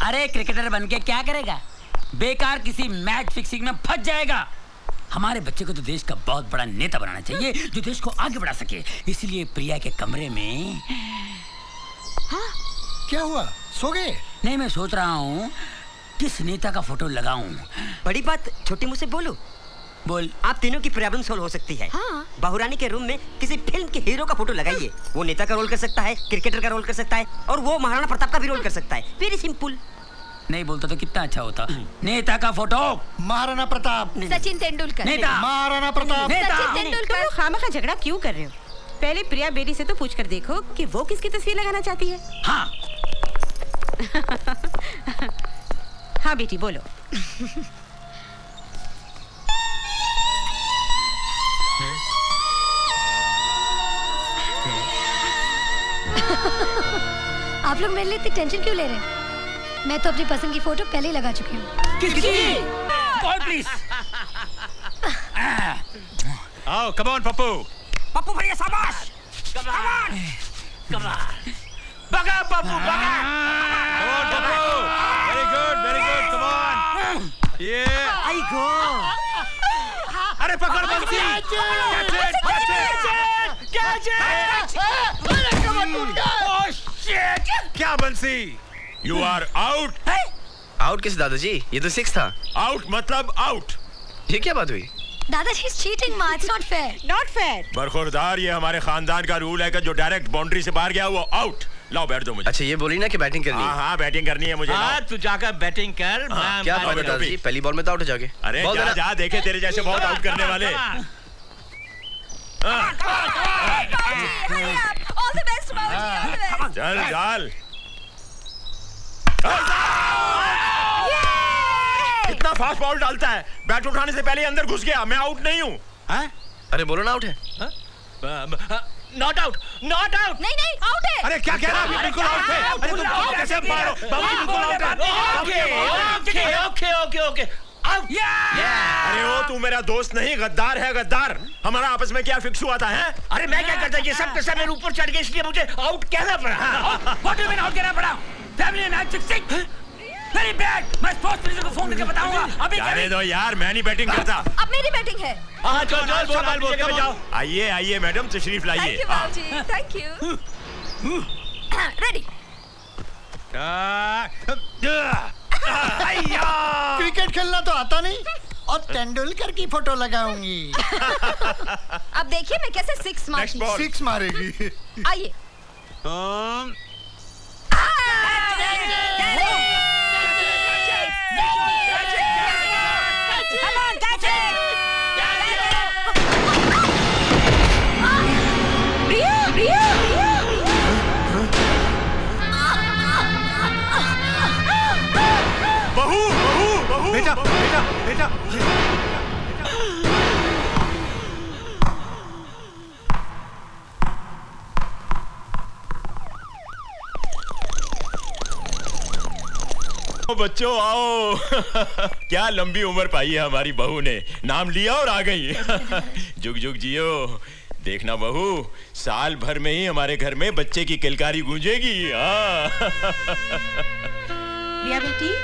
अरे क्रिकेटर बन के क्या करेगा? बेकार किसी मैच फिक्सिंग में फंस जाएगा। हमारे बच्चे को तो देश का बहुत बड़ा नेता बनाना चाहिए जो देश को आगे बढ़ा सके। इसलिए प्रिया के कमरे में। हाँ? क्या हुआ, सो गए? नहीं, मैं सोच रहा हूँ किस नेता का फोटो लगाऊं। बड़ी बात छोटी मुझसे बोलो। बोल। आप तीनों की प्रॉब्लम सॉल्व हो सकती है। हाँ। बहुरानी के रूम में किसी फिल्म के हीरो का फोटो लगाइए। वो नेता का रोल कर सकता है, क्रिकेटर का रोल कर सकता है, और वो महाराणा प्रताप का भी रोल कर सकता है। Very simple. नहीं बोलता तो कितना अच्छा होता। नेता का फोटो महाराणा प्रताप। सचिन तेंदुलकर। नेता। महाराणा प्रताप। सचिन तेंदुलकर। तुम खामखा झगड़ा क्यों कर रहे हो? पहले प्रिया बेटी से तो पूछ कर देखो कि वो किसकी तस्वीर लगाना चाहती है। हाँ। हाँ बेटी बोलो। आप लोग मेरे लिए इतनी टेंशन क्यों ले रहे हैं? मैं तो अपनी पसंद की फोटो पहले ही लगा चुकी हूँ। किसकी? Call please. आओ, कम ऑन पप्पू। पप्पू भैया शाबाश। कमान। बगा पप्पू बगा। Come on Pappu. Very good, come on. ये आई गो। अरे पकड़ बंसी। क्या बंसी? You are out. आउट किस दादाजी? ये तो 6 था। आउट मतलब आउट। ये क्या बात हुई? दादाजी इज चीटिंग माँ, it's not fair. Not fair. बरखुरदार, ये हमारे खानदान का रूल है कि जो डायरेक्ट बाउंड्री से बाहर गया वो आउट। लाओ बैठ दो मुझे। अच्छा ये बोली ना कि बैटिंग करनी है। हाँ बैटिंग करनी है मुझे। हाँ तू जाकर बैटिंग कर। क्या बात है दादाजी? पहली बॉल में तो आउट हो जाओगे। अरे जा देखे तेरे जैसे बहुत आउट करने वाले। ऑल द बेस्ट बाबूजी। चल डाल। कितना फास्ट बॉल डालता है। बैट उठाने से पहले अंदर घुस गया। मैं आउट नहीं हूँ। अरे बोलो ना आउट है। Not out, not out. नहीं आउट है। अरे क्या कह रहा है? बिल्कुल आउट है। अरे तुम कैसे मारो? बाबूजी बिल्कुल आउट है। Okay out. अरे वो तू मेरा दोस्त नहीं, गद्दार है गद्दार। हमारा आपस में क्या फिक्स हुआ था? है अरे मैं क्या करता? ये सब का सब मेरे ऊपर चढ़ गए, इसलिए मुझे आउट कहना पड़ा। What do you mean out कहना पड़ा? Family match fixing. Very bad. मैं स्पोर्ट्स मिनिस्टर को फोन करके बताऊंगा अभी। जाने दो यार, मैं नहीं बैटिंग करता। अब मेरी बैटिंग है। हाँ चल बोल जाओ। आइए मैडम, तशरीफ लाइए। Thank you. रेडी। क्रिकेट खेलना तो आता नहीं और तेंदुलकर की फोटो लगाऊंगी। अब देखिए मैं कैसे सिक्स मारती हूँ। 6 मारेगी। आइए। बहू बेटा बच्चों आओ। क्या लंबी उम्र पाई है हमारी बहू ने। नाम लिया और आ गई। जुग जुग जियो। देखना बहू, साल भर में ही हमारे घर में बच्चे की किलकारी गूंजेगी। प्रिया बेटी,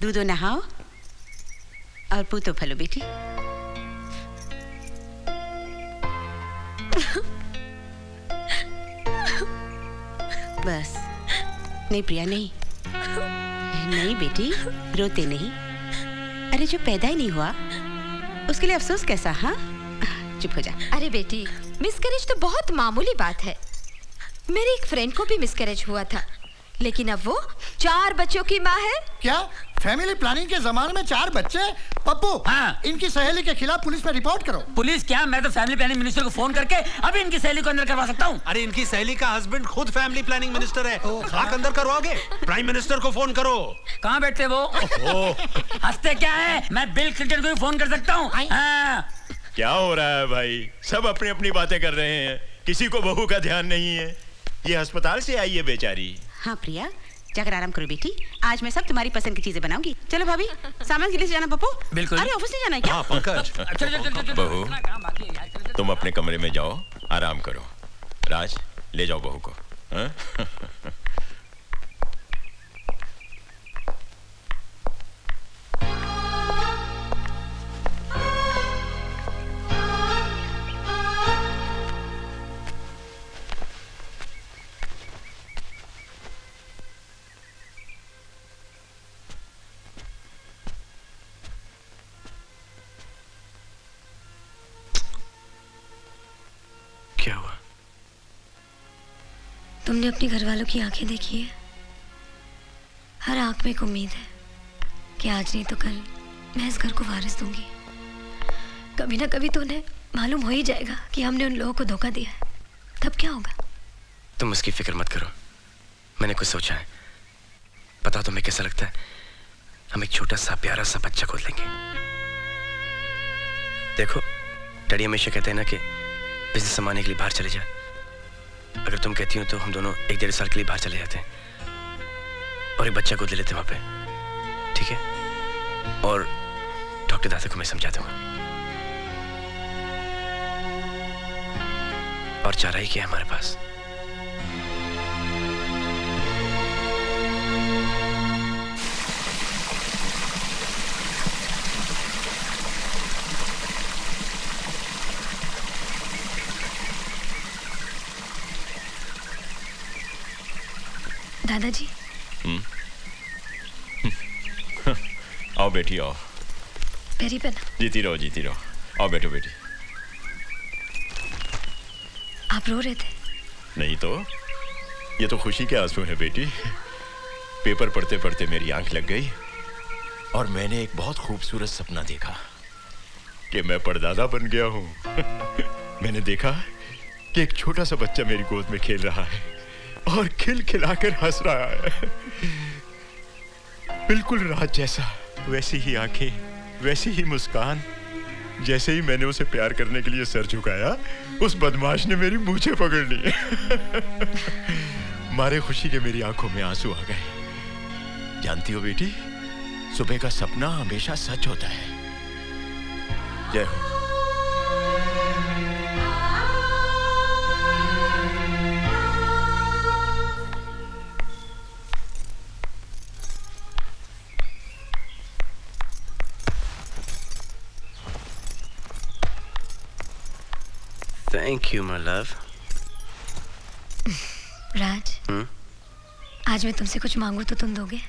दूधो नहाओ और पूतो फलो बेटी। बस। नहीं प्रिया नहीं। नहीं बेटी, रोते नहीं। अरे जो पैदा ही नहीं हुआ उसके लिए अफसोस कैसा? हाँ चुप हो जा। अरे बेटी, मिसकैरेज तो बहुत मामूली बात है। मेरी एक फ्रेंड को भी मिसकैरेज हुआ था, लेकिन अब वो 4 बच्चों की माँ है। क्या फैमिली प्लानिंग के जमाने में 4 बच्चे? पप्पू, हाँ? इनकी सहेली के खिलाफ पुलिस में रिपोर्ट करो। पुलिस क्या? मैं तो फैमिली प्लानिंग मिनिस्टर को फोन करके अभी इनकी सहेली को अंदर करवा सकता हूँ। अरे इनकी सहेली का हस्बैंड खुद फैमिली प्लानिंग मिनिस्टर है। खाक अंदर करवाओगे? प्राइम मिनिस्टर को फोन करो। कहाँ बैठते वो? हंसते क्या है? मैं बिल क्लिंटन को भी फोन कर सकता हूँ। क्या हो रहा है भाई? सब अपनी अपनी बातें कर रहे हैं, किसी को बहू का ध्यान नहीं है। ये अस्पताल से आई है बेचारी। हाँ प्रिया, जाकर आराम करो बेटी। आज मैं सब तुम्हारी पसंद की चीजें बनाऊंगी। चलो भाभी, सामान के लिए जाना पप्पू? बिल्कुल। अरे ऑफिस नहीं जाना है क्या? हाँ पंकज। बहू तुम अपने कमरे में जाओ, आराम करो। राज ले जाओ बहू को। हाँ? क्या हुआ? तुमने अपने घर वालों की आंखें देखी है? हर आंख में एक उम्मीद है कि आज नहीं तो कल मैं इस घर को वारिस दूंगी। कभी ना कभी तो उन्हें मालूम हो ही जाएगा कि हमने उन लोगों को धोखा दिया है। तब क्या होगा? तुम उसकी फिक्र मत करो, मैंने कुछ सोचा है। पता तुम्हें कैसा लगता है? हम एक छोटा सा प्यारा सा बच्चा गोद लेंगे। देखो, डैडी हमेशा कहते हैं ना कि बिजनेस संभालने के लिए बाहर चले जाए। अगर तुम कहती हो तो हम दोनों 1-1.5 साल के लिए बाहर चले जाते हैं और एक बच्चा गोद ले लेते हैं वहां पे, ठीक है? और डॉक्टर दादा को मैं समझा दूंगा। और चारा ही क्या है हमारे पास? दादाजी। आओ बेटी आओ। पैरी पहना। जीती रहो जीती रहो। आओ बैठो बेटी। आप रो रहे थे? नहीं तो, ये तो खुशी के आंसू है बेटी। पेपर पढ़ते पढ़ते मेरी आंख लग गई और मैंने एक बहुत खूबसूरत सपना देखा कि मैं परदादा बन गया हूँ। मैंने देखा कि एक छोटा सा बच्चा मेरी गोद में खेल रहा है और खिलखिलाकर हंस रहा है। बिल्कुल रात जैसा, वैसी ही आंखें, वैसी ही मुस्कान। जैसे ही मैंने उसे प्यार करने के लिए सर झुकाया, उस बदमाश ने मेरी मूंछें पकड़ ली। मारे खुशी के मेरी आंखों में आंसू आ गए। जानती हो बेटी, सुबह का सपना हमेशा सच होता है। जय हो। Thank you, my love. राज, आज मैं तुमसे कुछ मांगू तो तुम दोगे?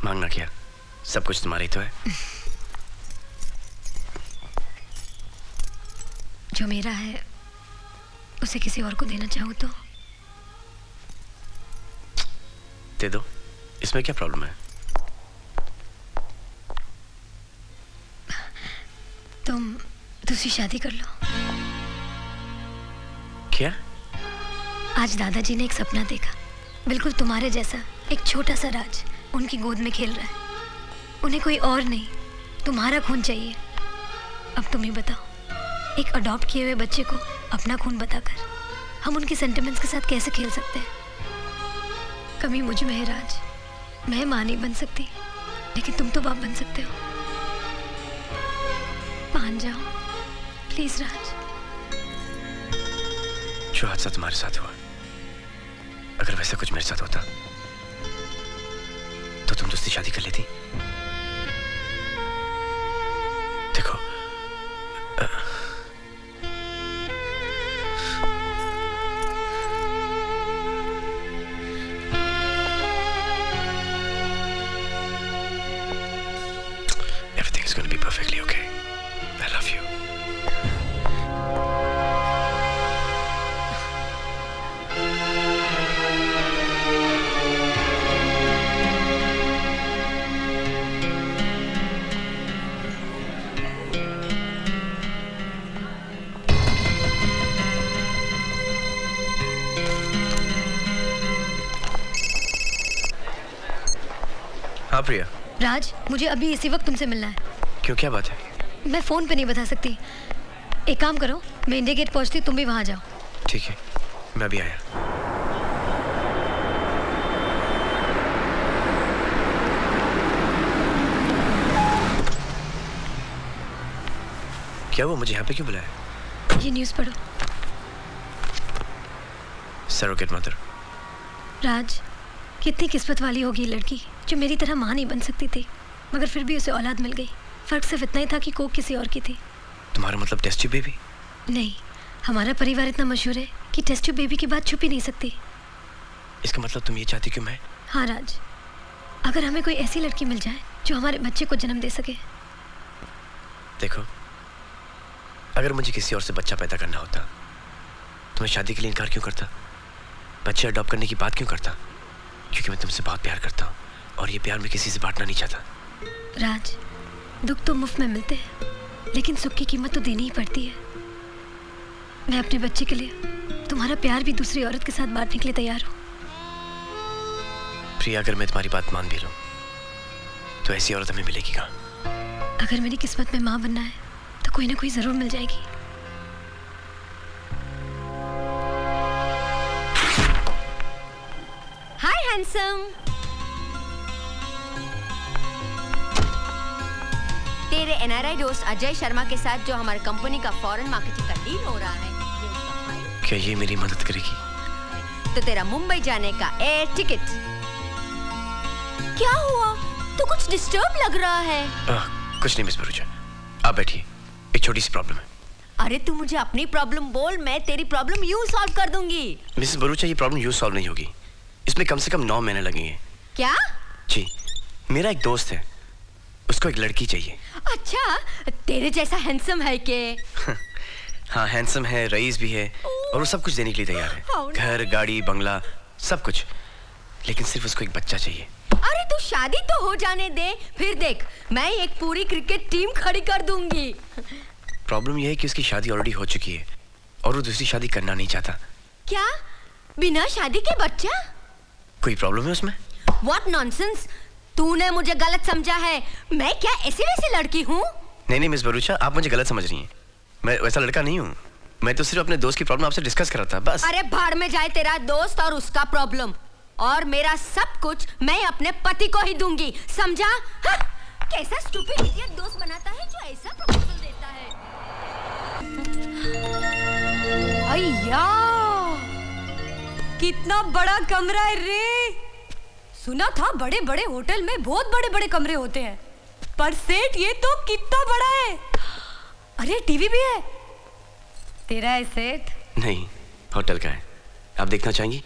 मांगना क्या? सब कुछ तुम्हारी तो है। जो मेरा है उसे किसी और को देना चाहूँ तो? दे दो, इसमें क्या प्रॉब्लम है? तुम दूसरी शादी कर लो। क्या? आज दादाजी ने एक सपना देखा, बिल्कुल तुम्हारे जैसा। एक छोटा सा राज उनकी गोद में खेल रहा है। उन्हें कोई और नहीं, तुम्हारा खून चाहिए। अब तुम ही बताओ, एक अडॉप्ट किए हुए बच्चे को अपना खून बताकर हम उनके सेंटिमेंट्स के साथ कैसे खेल सकते हैं? कमी मुझ में है राज। मैं माँ नहीं बन सकती, लेकिन तुम तो बाप बन सकते हो। मान जाओ प्लीज राज। जो हादसा तुम्हारे साथ हुआ, अगर वैसा कुछ मेरे साथ होता तो तुम दूसरी शादी कर लेती। देखो, everything is going to be perfectly okay. I love you. हाँ प्रिया। राज, मुझे अभी इसी वक्त तुमसे मिलना है। क्यों, क्या बात है? मैं फोन पे नहीं बता सकती। एक काम करो, मैं इंडिया गेट पहुंचती, तुम भी वहां जाओ। ठीक है, मैं अभी आया। क्या हुआ, मुझे यहाँ पे क्यों बुलाया? ये न्यूज़ पढ़ो। Surrogate mother. राज, कितनी किस्मत वाली होगी ये लड़की जो मेरी तरह माँ नहीं बन सकती थी, मगर फिर भी उसे औलाद मिल गई। फर्क सिर्फ इतना ही था कि कोक किसी और की थी। तुम्हारा मतलब टेस्ट ट्यूब बेबी? नहीं, हमारा परिवार इतना मशहूर है कि टेस्ट ट्यूब बेबी की बात छुप ही नहीं सकती। इसका मतलब तुम ये चाहती कि मैं? हाँ राज, अगर हमें कोई ऐसी लड़की मिल जाए जो हमारे बच्चे को जन्म दे सके। देखो, अगर मुझे किसी और से बच्चा पैदा करना होता तो मैं शादी के लिए इनकार क्यों करता? बच्चे अडॉप्ट करने की बात क्यों करता? क्योंकि मैं तुमसे बहुत प्यार करता हूँ और ये प्यार मैं किसी से बांटना नहीं चाहता। राज, दुख तो मुफ्त में मिलते हैं, लेकिन सुख की कीमत तो देनी ही पड़ती है। मैं अपने बच्चे के लिए तुम्हारा प्यार भी दूसरी औरत के साथ बांटने के लिए तैयार हूँ। प्रिया, अगर मैं तुम्हारी बात मान भी लूं तो ऐसी औरत हमें मिलेगी कहाँ? अगर मेरी किस्मत में माँ बनना है तो कोई ना कोई जरूर मिल जाएगी। हाय हैंडसम। तेरे एनआरआई दोस्त अजय शर्मा के साथ जो हमारी कंपनी का फॉरेन मार्केटिंग का डील हो रहा है, ये उसका फाइल। क्या ये मेरी मदद करेगी? तो तेरा मुंबई जाने का एयर टिकट। क्या हुआ? तो कुछ डिस्टर्ब लग रहा है। कुछ नहीं मिस भरूचा, आप बैठिए, एक छोटी सी प्रॉब्लम है। अरे तू मुझे अपनी प्रॉब्लम बोल, मैं तेरी प्रॉब्लम यूं सॉल्व कर दूंगी। मिसेस भरूचा, ये प्रॉब्लम यूं सॉल्व नहीं होगी, इसमें कम से कम 9 महीने लगेंगे। क्या? जी, मेरा एक दोस्त है, उसको एक लड़की चाहिए। अच्छा, तेरे जैसा हैंडसम है के? हाँ, हैंडसम है, रईस भी है और वो सब कुछ देने के लिए तैयार है। घर, गाड़ी, बंगला, सब कुछ, लेकिन सिर्फ उसको एक बच्चा चाहिए। अरे तू शादी तो हो जाने दे, फिर देख मैं एक पूरी क्रिकेट टीम खड़ी कर दूंगी। प्रॉब्लम यह है कि उसकी शादी ऑलरेडी हो चुकी है और वो दूसरी शादी करना नहीं चाहता। क्या? बिना शादी के बच्चा? कोई प्रॉब्लम है उसमें? What nonsense! तूने मुझे गलत समझा है। मैं क्या ऐसी वैसी लड़की हूँ? नहीं मिस भरूचा, आप मुझे गलत समझ रही हैं। मैं वैसा लड़का नहीं हूँ, मैं तो सिर्फ अपने दोस्त की प्रॉब्लम आपसे डिस्कस कर रहा था, बस। अरे भाड़ में जाए तेरा दोस्त और उसका प्रॉब्लम, और मेरा सब कुछ मैं अपने पति को ही दूंगी, समझा? हाँ? कैसा स्टूपिड इडियट दोस्त बनाता है जो ऐसा प्रपोजल देता है। अय्या, कितना बड़ा कमरा है रे। सुना था बड़े बड़े होटल में बहुत बड़े बड़े कमरे होते हैं, पर सेठ ये तो कितना बड़ा है। अरे टीवी भी है। तेरा है सेठ? नहीं, होटल का है। आप देखना चाहेंगी?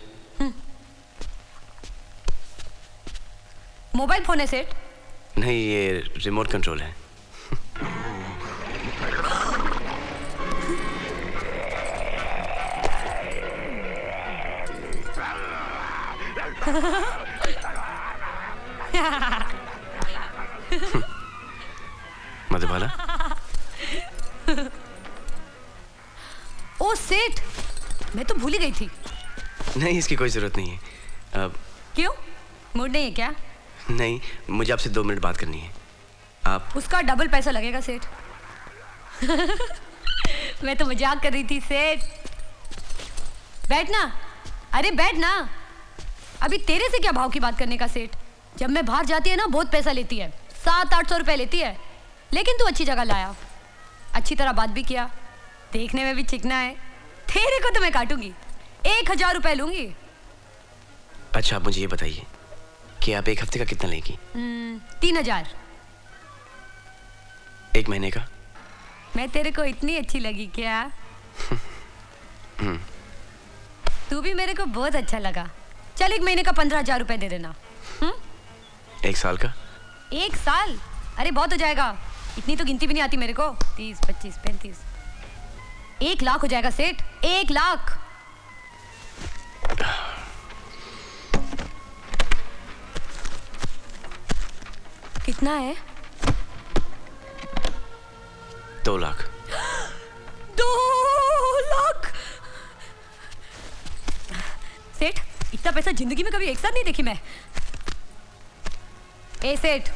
मोबाइल फोन है सेठ? नहीं, ये रिमोट कंट्रोल है। मधुबाला। ओ सेठ, मैं तो भूल ही गई थी। नहीं, इसकी कोई जरूरत नहीं है। क्यों? मूड नहीं है क्या? नहीं, मुझे आपसे 2 मिनट बात करनी है। आप? उसका डबल पैसा लगेगा सेठ। मैं तो मजाक कर रही थी सेठ। बैठना। अरे बैठना। अभी तेरे से क्या भाव की बात करने का सेठ? जब मैं बाहर जाती है ना बहुत पैसा लेती है, 700-800 रुपए लेती है, लेकिन तू अच्छी जगह लाया, अच्छी तरह बात भी किया, देखने में भी चिकना है। तेरे को तो मैं काटूंगी, 1000 रुपए लूंगी। अच्छा, आप मुझे ये बताइए कि आप 1 हफ्ते का कितना लेंगी? 3000। 1 महीने का? मैं तेरे को इतनी अच्छी लगी क्या? तू भी मेरे को बहुत अच्छा लगा। चल 1 महीने का 15,000 रुपए दे देना। 1 साल का? 1 साल? अरे बहुत हो जाएगा, इतनी तो गिनती भी नहीं आती मेरे को। 30, 25, 35, 1 लाख हो जाएगा सेठ, 1 लाख। कितना है? 2 लाख। 2 लाख? सेठ, इतना पैसा जिंदगी में कभी एक साथ नहीं देखी मैं। ए सेठ,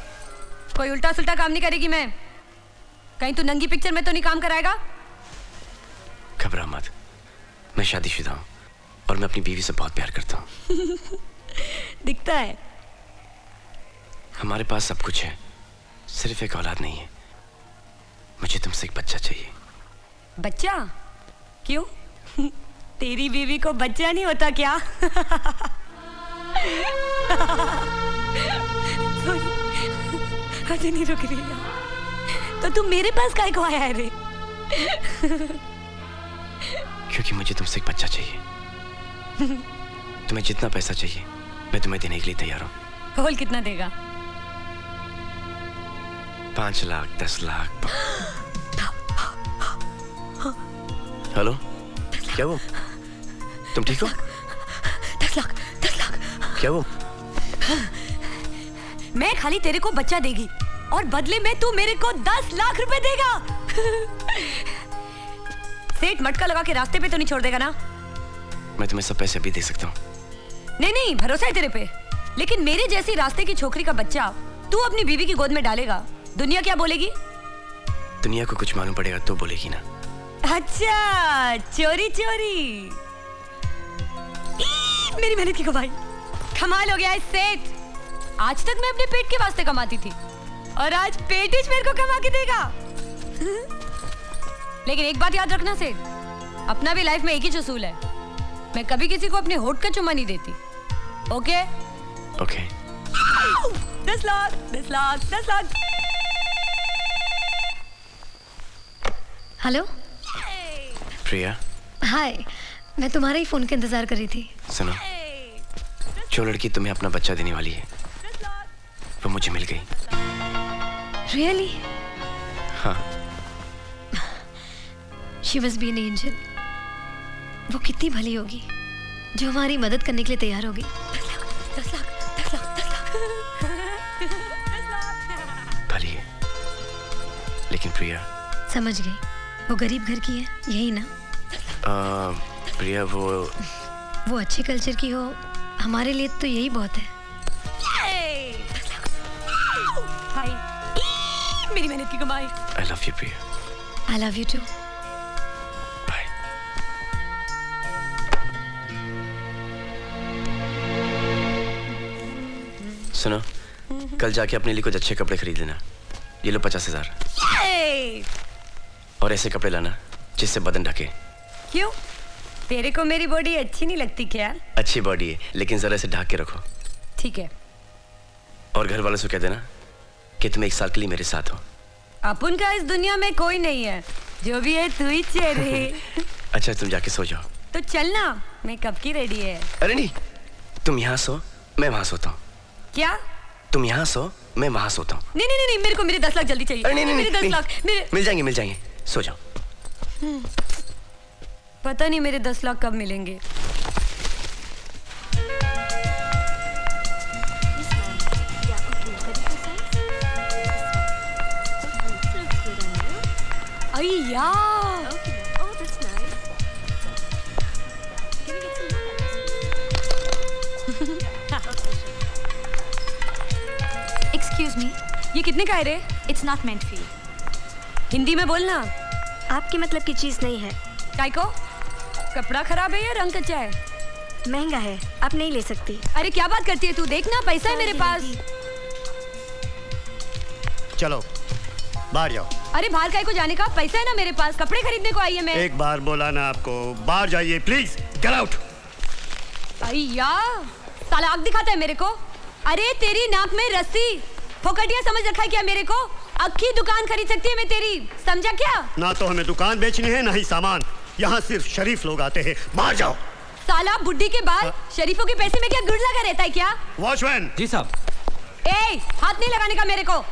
कोई उल्टा सुल्टा काम नहीं करेगी मैं। कहीं तू नंगी पिक्चर में तो नहीं काम कराएगा? घबरा मत, मैं शादीशुदा हूँ और मैं अपनी बीवी से बहुत प्यार करता हूँ। दिखता है। हमारे पास सब कुछ है, सिर्फ एक औलाद नहीं है। मुझे तुमसे एक बच्चा चाहिए। बच्चा? क्यों? तेरी बीवी को बच्चा नहीं होता क्या? सॉरी, आज नहीं रुक रही है। तो तुम मेरे पास काहे को आया है रे? क्योंकि मुझे तुमसे एक बच्चा चाहिए। तुम्हें जितना पैसा चाहिए मैं तुम्हें देने के लिए तैयार हूँ। बोल कितना देगा? 5 लाख 10 लाख। हेलो, क्या वो? तुम ठीक हो? 10 लाख 10 लाख। क्या वो? मैं खाली तेरे को बच्चा देगी और बदले में तू मेरे को 10 लाख रुपए देगा। सेठ मटका लगा के रास्ते पे तो नहीं छोड़ देगा ना? मैं तुम्हें सब पैसे अभी दे सकता हूँ। नहीं नहीं, भरोसा है तेरे पे। लेकिन मेरे जैसी रास्ते की छोकरी का बच्चा तू अपनी बीवी की गोद में डालेगा, दुनिया क्या बोलेगी? दुनिया को कुछ मालूम पड़ेगा तो बोलेगी ना। अच्छा, चोरी चोरी। मेरी मेहनत की कमाई। कमाल हो गया है सेठ। आज तक मैं अपने पेट के वास्ते कमाती थी और आज पेट ही मेरे को कमा के देगा। लेकिन एक बात याद रखना सेठ, अपना भी लाइफ में एक ही उसूल है, मैं कभी किसी को अपने होठ का चुम्मा नहीं देती। Okay? Okay. 10 lakh 10 lakh 10 lakh. Hello Priya. Hi, मैं तुम्हारे ही फोन का इंतजार कर रही थी। सुनो, जो लड़की तुम्हें अपना बच्चा देने वाली है वो मुझे मिल गई। रियली? हाँ। She must be an angel. वो कितनी भली होगी जो हमारी मदद करने के लिए तैयार होगी। 10 लाख 10 लाख 10 लाख। भली है, लेकिन प्रिया। समझ गई, वो गरीब घर की है, यही ना? प्रिया वो अच्छे कल्चर की हो, हमारे लिए तो यही बहुत है। मेरी मेहनत की कमाई। I love you Priya. I love you too. Bye. सुनो, कल जाके अपने लिए कुछ अच्छे कपड़े खरीद लेना। ये लो 50,000। और ऐसे कपड़े लाना जिससे बदन ढके। क्यों? तेरे को मेरी बॉडी अच्छी नहीं लगती क्या? अच्छी बॉडी है, लेकिन जरा से ढक के रखो। ठीक है। और घर वालों से कह देना कि तुम 1 साल के लिए मेरे साथ हो। अपन का इस दुनिया में कोई नहीं है, जो भी है तू ही चेहरे। अच्छा, तुम जाके सो जाओ। तो चलना, मैं कब की रेडी है। अरे नहीं, तुम यहाँ सो, मैं वहाँ सोता हूँ। क्या? तुम यहाँ सो, मैं वहाँ सोता हूँ। नहीं नहीं नहीं, मेरे को मेरे 10 लाख जल्दी चाहिए। अरे नहीं नहीं, मेरे 10 लाख मेरे। मिल जाएंगे, सो जाओ। पता नहीं मेरे 10 लाख कब मिलेंगे। अय्या, एक्सक्यूज मी, ये कितने का है रे? It's not meant for you. Hindi में बोलना। आपके मतलब की चीज नहीं है। काय को? कपड़ा खराब है या रंग कच्चा है? महंगा है, आप नहीं ले सकती। अरे क्या बात करती है तू? देखना, पैसा है मेरे पास। चलो बाहर जाओ। अरे बाहर काय को जाने का? पैसा है ना मेरे पास, कपड़े खरीदने को आई है मैं। एक बार बोला ना आपको, बाहर जाइए प्लीज, गेट आउट। अय्या, साला आग दिखाता है मेरे को। अरे तेरी नाक में रस्सी, फोकटिया समझ रखा है क्या मेरे को? अक्की दुकान खरीद सकती है मैं तेरी, समझा क्या? ना तो हमें दुकान बेचनी है, ना ही सामान। यहाँ सिर्फ शरीफ लोग आते हैं, बाहर जाओ। साला बुड्ढी के बाल, शरीफों के पैसे में क्या गुड़ लगा रहता है क्या? वॉचमैन। जी साहब। ए, हाथ नहीं लगाने का मेरे को।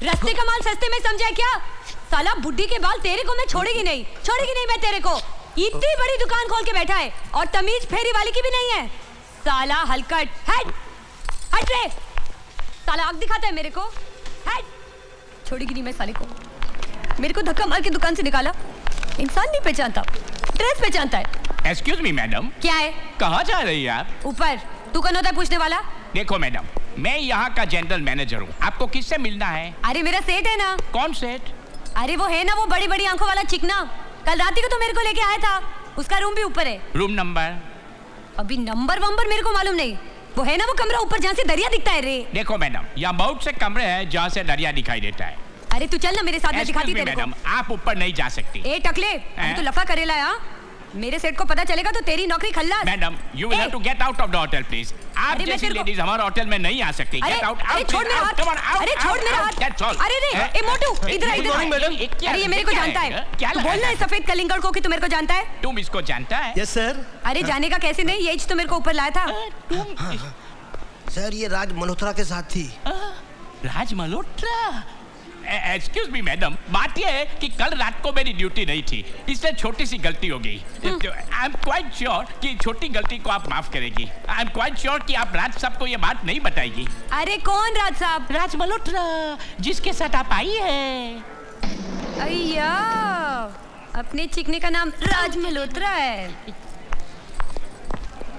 रस्ते का माल सस्ते में समझा क्या? साला बुड्ढी के बाल, तेरे को मैं छोड़ेगी नहीं मैं तेरे को। इतनी बड़ी दुकान खोल के बैठा है और तमीज फेरी वाली की भी नहीं है। साला हलकट, हट रे। साला आग दिखाता है मेरे को, हट। छोड़ेगी नहीं मैं साले को। मेरे को धक्का मार के दुकान से निकाला। इंसान नहीं पहचानता, ड्रेस पहचानता है। Excuse me madam. क्या है? कहाँ जा रही है आप? ऊपर। तू कौन होता है पूछने वाला? देखो मैडम, मैं यहाँ का जनरल मैनेजर हूँ। आपको किससे मिलना है? अरे मेरा सेठ है ना। कौन सेठ? अरे वो है ना, वो बड़ी बड़ी आंखों वाला चिकना। कल रात ही को तो मेरे को लेके आया था। उसका रूम भी ऊपर है। Room number? अभी नंबर वंबर मेरे को मालूम नहीं। वो है ना वो कमरा ऊपर जहाँ से दरिया दिखता है रे। देखो मैडम, यहाँ बहुत से कमरे हैं जहाँ से दरिया दिखाई देता है। अरे तू चल ना मेरे साथ में, दिखाती तेरे को। मैडम, आप ऊपर नहीं जा सकती। ए टकले, अभी तू लफा करेला है? मेरे सेठ को पता चलेगा तो तेरी नौकरी खल्लास। Madam, you will have to get out of the hotel, please. आप अरे मैं जैसी तेरे को- लेडीज हमारे होटल में नहीं आ सकती। अरे Get out, अरे out, छोड़ please, मेरा out, हाथ। come on, out, अरे छोड़ out, मेरा out, हाथ। that's all. अरे रे, ए मोटू, इधर आ, Good इधर आ। morning, madam. अरे ये मेरे को जानता है। तू बोलना है सफेद कलिंगड़ को कि तू मेरे को जानता है। तुम इसको जानता है? Yes sir. अरे जाने का कैसे नहीं, ये तो मेरे को ऊपर लाया था। सर ये राज मल्होत्रा के साथ थी। राज मल्होत्रा? एक्सक्यूज मी मैडम, बात यह है कि कल रात को मेरी ड्यूटी नहीं थी, इसलिए छोटी सी गलती हो गई। आई एम क्वाइट श्योर कि छोटी गलती को आप माफ करेगी। आई एम क्वाइट श्योर कि आप राज साहब को ये बात नहीं बताएगी। अरे कौन राज साहब? राज मल्होत्रा, जिसके साथ आप आई है। अय्या, अपने चिकने का नाम राज मल्होत्रा है।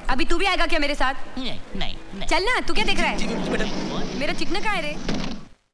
अभी तू भी आएगा क्या मेरे साथ? नहीं। चल ना, तू क्या देख रहा है? मेरा चिकना कहाँ है रे?